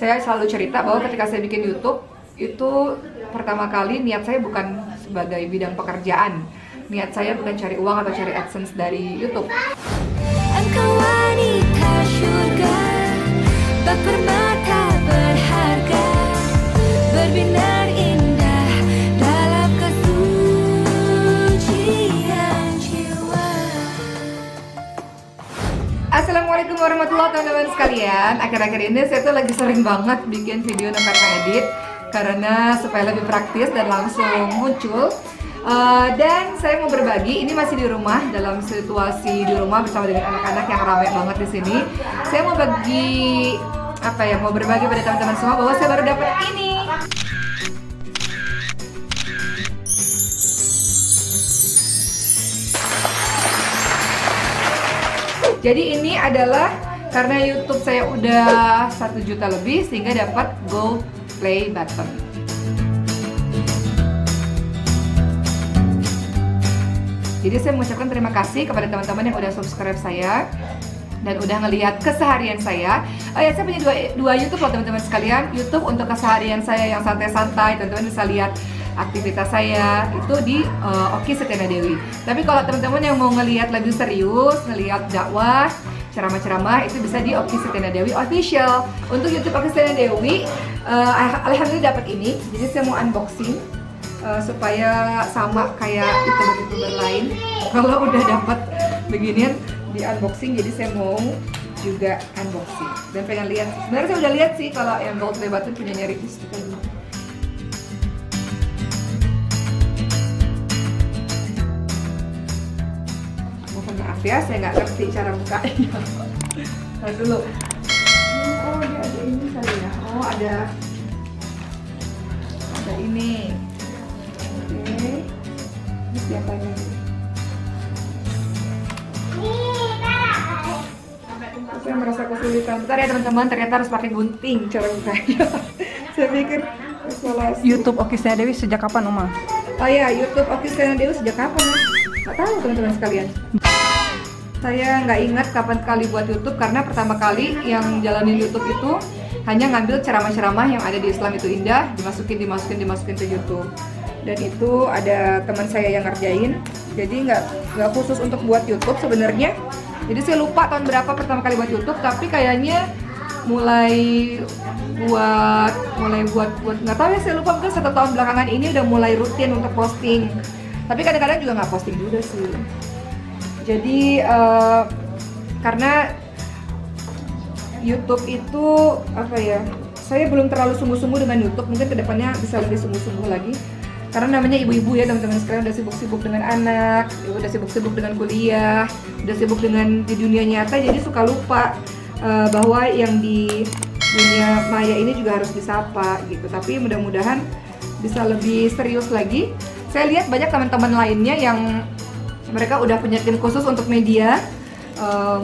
Saya selalu cerita bahwa ketika saya bikin YouTube, itu pertama kali niat saya bukan sebagai bidang pekerjaan. Niat saya bukan cari uang atau cari AdSense dari YouTube. Engkau wanita surga, bak permata berharga, berbinar indah dalam kesucian jiwa. Assalamualaikum warahmatullahi wabarakatuh teman-teman sekalian. Akhir-akhir ini saya tuh lagi sering banget bikin video tanpa edit karena supaya lebih praktis dan langsung muncul. Dan saya mau berbagi, ini masih di rumah, dalam situasi di rumah bersama dengan anak-anak yang ramai banget di sini. Saya mau mau berbagi pada teman-teman semua bahwa saya baru dapat ini. Jadi ini adalah karena YouTube saya udah 1 juta lebih sehingga dapat gold play button. Jadi saya mengucapkan terima kasih kepada teman-teman yang udah subscribe saya dan udah ngelihat keseharian saya. Ya, saya punya dua YouTube loh teman-teman sekalian. YouTube untuk keseharian saya yang santai-santai, teman-teman bisa lihat aktivitas saya itu di Oki Setiana Dewi. Tapi kalau teman-teman yang mau ngelihat lebih serius, ngelihat dakwah, ceramah-ceramah, itu bisa di Oki Setiana Dewi Official. Untuk YouTube Oki Setiana Dewi, alhamdulillah dapat ini. Jadi saya mau unboxing supaya sama kayak YouTuber lain. Kalau udah dapat beginian di unboxing, jadi saya mau juga unboxing dan pengen lihat. Sebenarnya saya udah lihat sih kalau yang gold play button punya nyari dulu. Mohon maaf ya, saya nggak ngerti cara bukanya. Nah dulu. Oh dia ada ini kali ya. Oh ada ini. Oke. Ini siapanya? Saya merasa kesulitan. Bentar ya teman-teman, ternyata harus pakai gunting cara bukanya. Saya pikir isolasi. YouTube Oki Setiana Dewi sejak kapan, Oma? Oh ya, YouTube Oki Setiana Dewi sejak kapan? Nggak tahu teman-teman sekalian. Saya nggak ingat kapan kali buat YouTube karena pertama kali yang jalanin YouTube itu hanya ngambil ceramah-ceramah yang ada di Islam itu indah, dimasukin ke YouTube. Dan itu ada teman saya yang ngerjain. Jadi nggak khusus untuk buat YouTube sebenarnya. Jadi saya lupa tahun berapa pertama kali buat YouTube, tapi kayaknya mulai buat nggak tahu ya, saya lupa, mungkin 1 tahun belakangan ini udah mulai rutin untuk posting. Tapi kadang-kadang juga nggak posting juga sih. Jadi karena YouTube itu saya belum terlalu sungguh-sungguh dengan YouTube, mungkin kedepannya bisa lebih sungguh-sungguh lagi. Karena namanya ibu-ibu ya teman-teman sekalian, udah sibuk-sibuk dengan anak, udah sibuk-sibuk dengan kuliah, udah sibuk dengan di dunia nyata, jadi suka lupa bahwa yang di dunia maya ini juga harus disapa gitu. Tapi mudah-mudahan bisa lebih serius lagi. Saya lihat banyak teman-teman lainnya yang mereka udah punya tim khusus untuk media,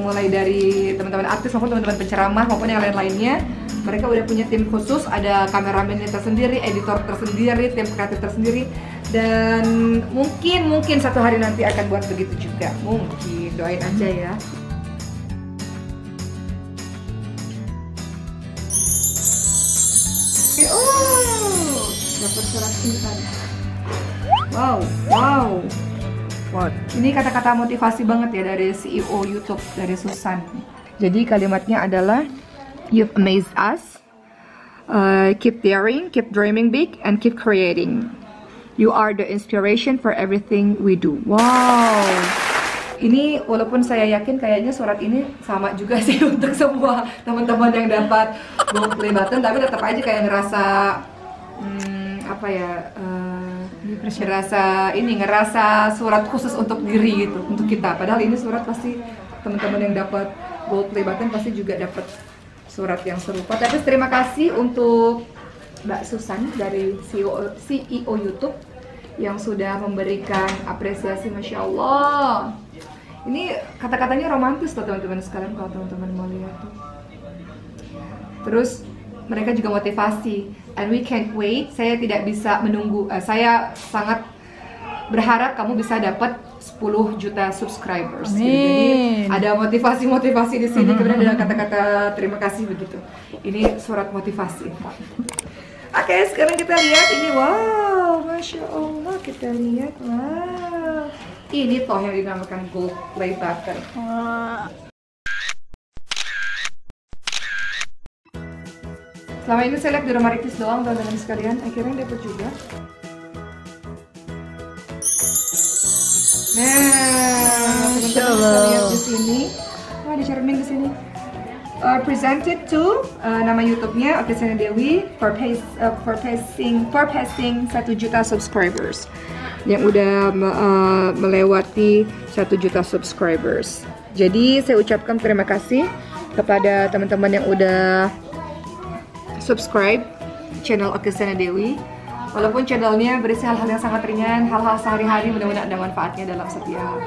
mulai dari teman-teman artis maupun teman-teman penceramah maupun yang lain-lainnya. Mereka udah punya tim khusus, ada kameramen tersendiri, editor tersendiri, tim kreatif tersendiri, dan mungkin suatu hari nanti akan buat begitu juga. Mungkin, doain aja ya. Oh, dapat surat cinta. Wow. Ini kata-kata motivasi banget ya dari CEO YouTube, dari Susan. Jadi kalimatnya adalah, "You've amazed us. Keep daring, keep dreaming big, and keep creating. You are the inspiration for everything we do." Wow. Ini walaupun saya yakin kayaknya surat ini sama juga sih untuk semua teman-teman yang dapat gold play button, tapi tetap aja kayak ngerasa ngerasa surat khusus untuk diri gitu, untuk kita. Padahal ini surat pasti teman-teman yang dapat gold play button pasti juga dapat surat yang serupa. Tapi terima kasih untuk Mbak Susan dari CEO YouTube yang sudah memberikan apresiasi, Masya Allah. Ini kata-katanya romantis loh teman-teman sekalian, kalau teman-teman mau lihat tuh. Terus mereka juga motivasi, and we can't wait. Saya tidak bisa menunggu. Saya sangat berharap kamu bisa dapat 10 juta subscribers. Amin. Jadi ada motivasi-motivasi di sini, kemudian ada kata-kata terima kasih begitu. Ini surat motivasi. Oke, sekarang kita lihat ini. Wow, Masya Allah, kita lihat. Wow, ini toh yang dinamakan gold play button. Selama ini saya lihat di rumah Ritis doang, teman-teman sekalian. Akhirnya dapat juga. Nah, teman-teman bisa lihat di sini. Wah, ada cermin di sini. Presented to nama YouTube-nya Okesana Dewi for passing 1 juta subscribers, yang udah melewati 1 juta subscribers. Jadi saya ucapkan terima kasih kepada teman-teman yang udah subscribe channel Okesana Dewi. Walaupun channelnya berisi hal-hal yang sangat ringan, hal-hal sehari-hari, mudah-mudahan ada manfaatnya dalam setiap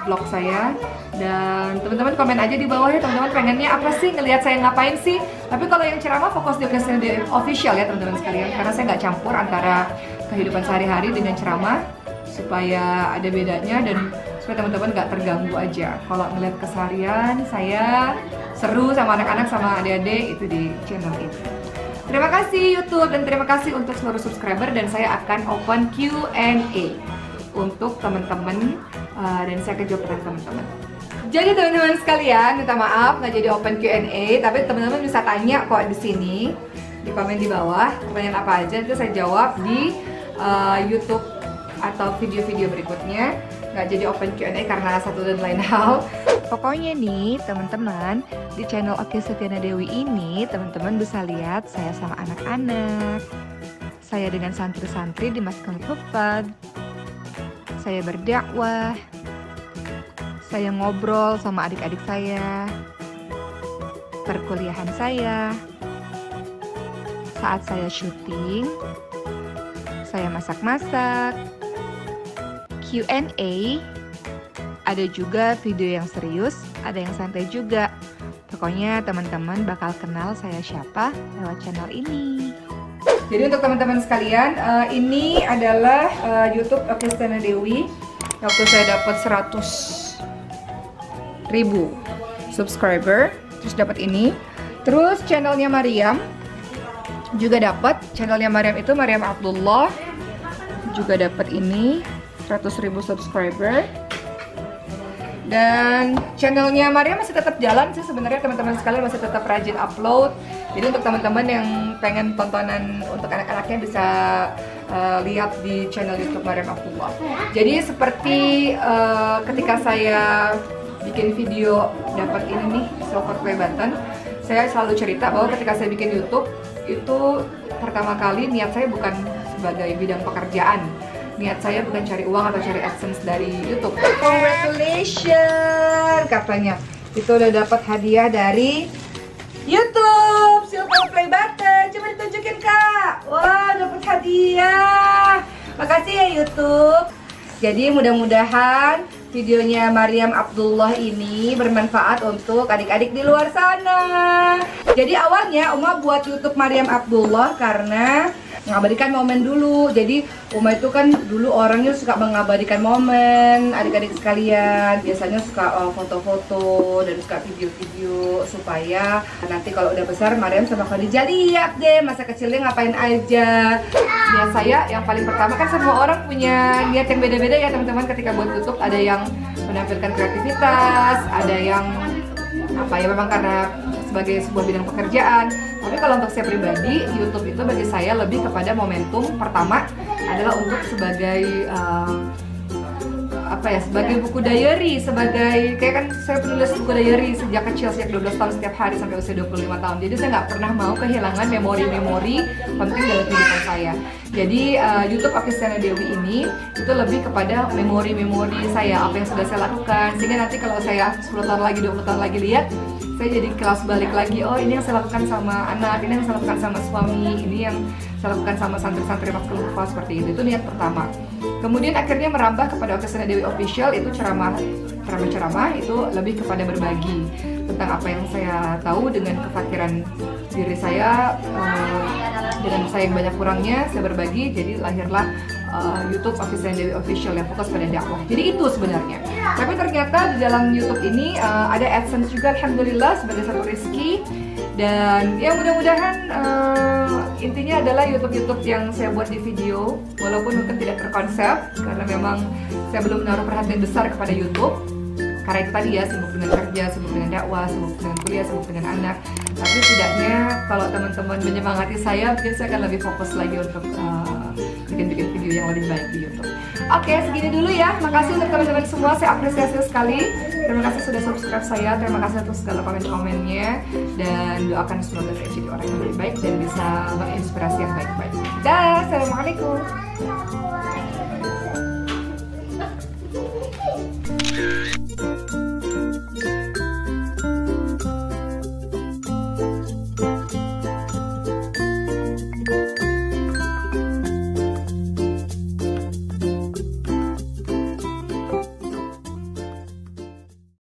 vlog saya. Dan teman-teman komen aja di bawah ya, teman-teman pengennya apa sih, ngelihat saya ngapain sih. Tapi kalau yang ceramah fokus di Okesana Dewi official ya teman-teman sekalian, karena saya nggak campur antara kehidupan sehari-hari dengan ceramah, supaya ada bedanya dan supaya teman-teman nggak terganggu aja. Kalau ngeliat keseharian saya seru sama anak-anak sama adik-adik itu di channel ini. Terima kasih YouTube dan terima kasih untuk seluruh subscriber, dan saya akan open Q&A untuk teman-teman dan saya akan jawab pertanyaan teman-teman. Jadi teman-teman sekalian, minta maaf nggak jadi open Q&A, tapi teman-teman bisa tanya kok di sini, di komen di bawah pertanyaan apa aja, itu saya jawab di YouTube atau video-video berikutnya. Nggak jadi open Q&A karena satu dan lain hal. Pokoknya nih teman-teman, di channel Okesana Dewi ini teman-teman bisa lihat saya sama anak-anak, saya dengan santri-santri di Masjid Hufad, saya berdakwah, saya ngobrol sama adik-adik saya, perkuliahan saya, saat saya syuting, saya masak-masak, Q&A, ada juga video yang serius, ada yang santai juga. Pokoknya teman-teman bakal kenal saya siapa lewat channel ini. Jadi untuk teman-teman sekalian, ini adalah YouTube Okesana Dewi. Waktu saya dapat 100.000 subscriber, terus dapat ini. Terus channelnya Mariam juga dapat. Channelnya Mariam itu Mariam Abdullah juga dapat ini 100.000 subscriber. Dan channelnya Maria masih tetap jalan sih sebenarnya teman-teman sekalian, masih tetap rajin upload. Jadi untuk teman-teman yang pengen tontonan untuk anak-anaknya bisa lihat di channel YouTube Mariam Abdullah. Jadi seperti ketika saya bikin video dapat ini nih silver play button, saya selalu cerita bahwa ketika saya bikin YouTube itu pertama kali niat saya bukan sebagai bidang pekerjaan. Niat saya bukan cari uang atau cari AdSense dari YouTube. Congratulations katanya. Itu udah dapat hadiah dari YouTube silver play button. Coba ditunjukin Kak. Wah, dapat hadiah. Makasih ya YouTube. Jadi mudah-mudahan videonya Mariam Abdullah ini bermanfaat untuk adik-adik di luar sana. Jadi awalnya Uma buat YouTube Mariam Abdullah karena mengabadikan momen dulu. Jadi Uma itu kan dulu orangnya suka mengabadikan momen adik-adik sekalian. Biasanya suka foto-foto dan suka video-video supaya nanti kalau udah besar Mariam sama Khadijah lihat deh masa kecilnya ngapain aja. Ya saya yang paling pertama kan semua orang punya niat yang beda-beda ya teman-teman ketika buat YouTube. Ada yang menampilkan kreativitas, ada yang apa ya memang karena sebagai sebuah bidang pekerjaan. Tapi kalau untuk saya pribadi, YouTube itu bagi saya lebih kepada momentum. Pertama adalah untuk sebagai sebagai buku diary, sebagai kayak kan saya penulis buku diary sejak kecil, sejak 12 tahun setiap hari sampai usia 25 tahun. Jadi saya nggak pernah mau kehilangan memori-memori penting dalam kehidupan saya. Jadi YouTube Okesana Dewi ini itu lebih kepada memori-memori saya, apa yang sudah saya lakukan, sehingga nanti kalau saya 10 tahun lagi, 20 tahun lagi lihat, saya jadi kelas balik lagi, oh ini yang saya lakukan sama anak, ini yang saya lakukan sama suami, ini yang saya lakukan sama santri-santri Masjid Hufad, seperti itu niat pertama. Kemudian akhirnya merambah kepada Okesana Dewi Official, itu ceramah itu lebih kepada berbagi tentang apa yang saya tahu dengan kefakiran diri saya, dengan saya yang banyak kurangnya, saya berbagi, jadi lahirlah YouTube Official Dewi Official yang fokus pada dakwah. Jadi itu sebenarnya. Tapi ternyata di dalam YouTube ini ada AdSense juga, alhamdulillah, sebagai satu rezeki. Dan ya mudah-mudahan intinya adalah YouTube yang saya buat di video, walaupun mungkin tidak terkonsep karena memang saya belum menaruh perhatian besar kepada YouTube. Karena itu tadi ya, sibuk dengan kerja, sibuk dengan dakwah, sibuk dengan kuliah, sibuk dengan anak. Tapi setidaknya kalau teman-teman menyemangati saya, mungkin saya akan lebih fokus lagi untuk bikin video yang lebih baik di YouTube. Oke, segini dulu ya. Makasih untuk teman-teman semua, saya apresiasi sekali. Terima kasih sudah subscribe saya, terima kasih atas segala komen-komennya, dan doakan semoga saya jadi orang yang lebih baik dan bisa menginspirasi yang baik-baik. Dah, assalamualaikum.